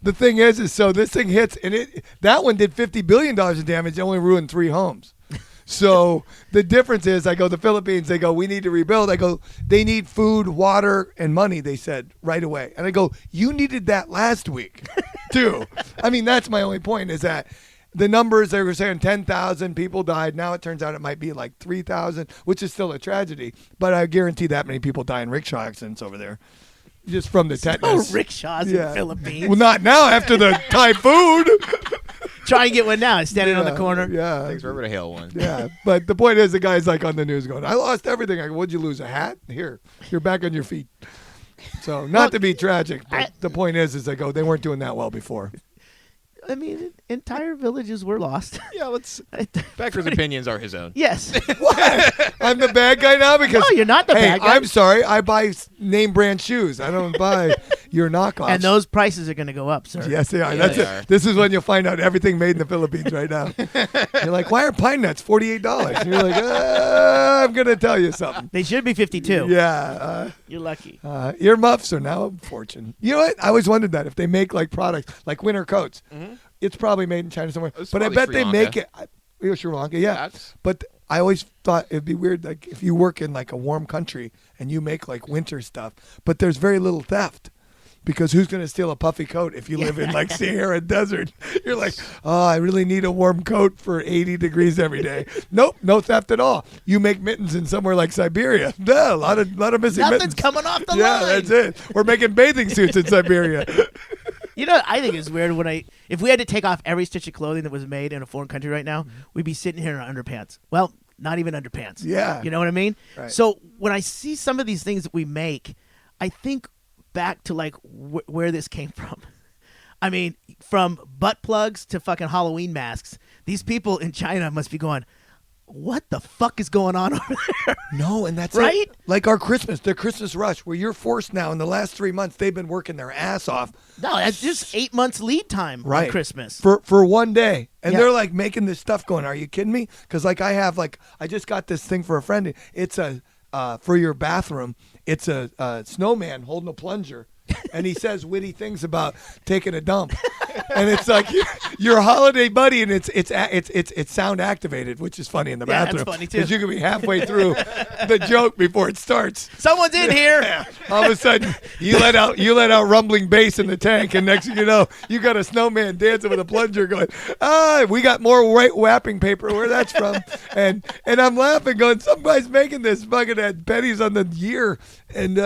the thing is so this thing hits, and that one did $50 billion in damage. It only ruined 3 homes. So the difference is, I go, the Philippines, they go, we need to rebuild. I go, they need food, water, and money, they said, right away. And I go, you needed that last week, too. I mean, that's my only point, is that the numbers, they were saying 10,000 people died. Now it turns out it might be like 3,000, which is still a tragedy. But I guarantee that many people die in rickshaw accidents over there, just from the tetanus. No rickshaws in the Philippines. Well, not now after the typhoon. Try and get one now. Standing on the corner. Yeah. Thanks forever to hail one. Yeah, but the point is, the guy's like on the news going, I lost everything. I go, what'd you lose, a hat? Here, you're back on your feet. So, not to be tragic, but the point is I go, they weren't doing that well before. I mean, entire villages were lost. Yeah, Becker's opinions are his own. Yes. What? I'm the bad guy now because No, you're not the hey, bad guy. I'm sorry. I buy name brand shoes. I don't buy your knockoffs. And those prices are going to go up, sir. Yes, they are. Yeah, That's they it. are. This is when you'll find out everything made in the Philippines right now. You're like, why are pine nuts $48? And you're like, I'm gonna tell you something. They should be 52. Yeah. You're lucky. Earmuffs are now a fortune. You know what? I always wondered that if they make like products like winter coats, it's probably made in China somewhere. It's But I probably bet Sri they Lanka. make it. Sri Lanka, yeah. That's- But I always thought it'd be weird, like if you work in like a warm country and you make like winter stuff, but there's very little theft. Because who's going to steal a puffy coat if you live in like Sahara Desert? You're like, oh, I really need a warm coat for 80 degrees every day. Nope, no theft at all. You make mittens in somewhere like Siberia. Duh, a lot of missing Nothing's mittens. coming off the Yeah, line. that's it. We're making bathing suits in Siberia. You know, I think it's weird if we had to take off every stitch of clothing that was made in a foreign country right now, we'd be sitting here in our underpants. Well, not even underpants. Yeah. You know what I mean? Right. So when I see some of these things that we make, I think back to like where this came from. I mean, from butt plugs to fucking Halloween masks, these people in China must be going, what the fuck is going on over there? No, and that's Right? it. Like their Christmas rush, where you're forced now in the last 3 months, they've been working their ass off. No, that's just 8 months lead time Right. on Christmas. For one day. And Yeah. they're like making this stuff going, are you kidding me? Because like I just got this thing for a friend. It's for your bathroom. It's a snowman holding a plunger. And he says witty things about taking a dump, and it's like your holiday buddy, and it's sound activated, which is funny in the Yeah, that's bathroom funny, too. because you can be halfway through the joke before it starts. Someone's in here. All of a sudden, you let out rumbling bass in the tank, and next thing you know, you got a snowman dancing with a plunger, going, we got more wrapping paper where that's from, and I'm laughing, going, some guy's making this fucking at pennies on the year, and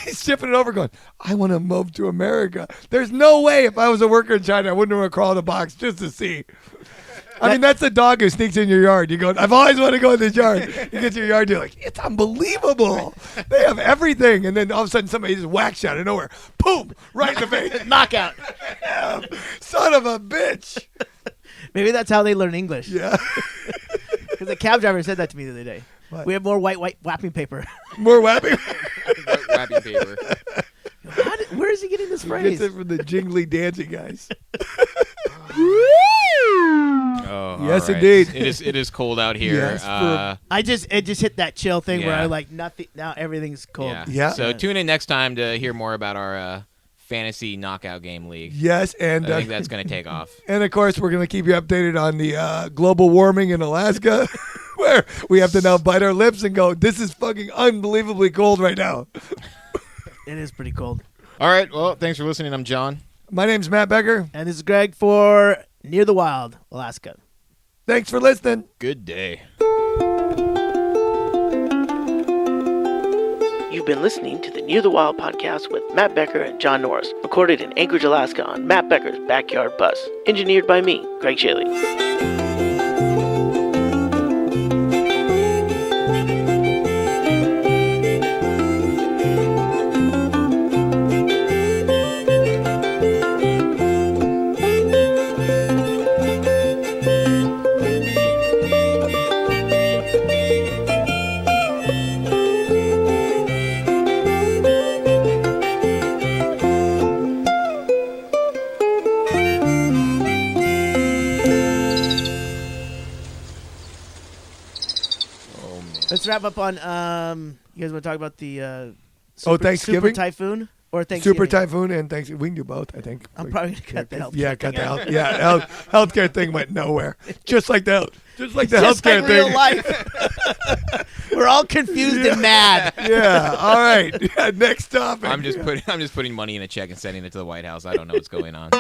he's shipping it over, going, I want to move to America. There's no way if I was a worker in China, I wouldn't want to crawl in a box just to see. I mean, that's a dog who sneaks in your yard. You go, I've always wanted to go in this yard. You get to your yard, you're like, it's unbelievable. They have everything. And then all of a sudden, somebody just whacks you out of nowhere. Boom! Right in the face. Knockout. Son of a bitch. Maybe that's how they learn English. Yeah. Because the cab driver said that to me the other day. What? We have more white wrapping paper. More whapping. Wrapping paper. Where is he getting this phrase? Gets it from the jingly dancing guys. Oh, Yes, all right. indeed. It is cold out here. Yes, It just hit that chill thing where Yeah. I like nothing. Now everything's cold. Yeah. Yeah. So tune in next time to hear more about our fantasy knockout game league. Yes, and I think that's going to take off. and of course, we're going to keep you updated on the global warming in Alaska, where we have to now bite our lips and go, this is fucking unbelievably cold right now. It is pretty cold. All right. Well, thanks for listening. I'm John. My name's Matt Becker. And this is Greg for Near the Wild, Alaska. Thanks for listening. Good day. You've been listening to the Near the Wild podcast with Matt Becker and John Norris, recorded in Anchorage, Alaska on Matt Becker's backyard bus. Engineered by me, Greg Chaille. Let's wrap up on, you guys want to talk about the Thanksgiving? Super Typhoon? Or Thanksgiving? Super Typhoon and Thanksgiving. We can do both, I think. I'm probably going to cut the health. Yeah, cut the health. Yeah, healthcare thing went nowhere. Just like the Just healthcare like thing. real life. We're all confused and mad. Yeah. All right. Yeah, next topic. I'm just putting money in a check and sending it to the White House. I don't know what's going on.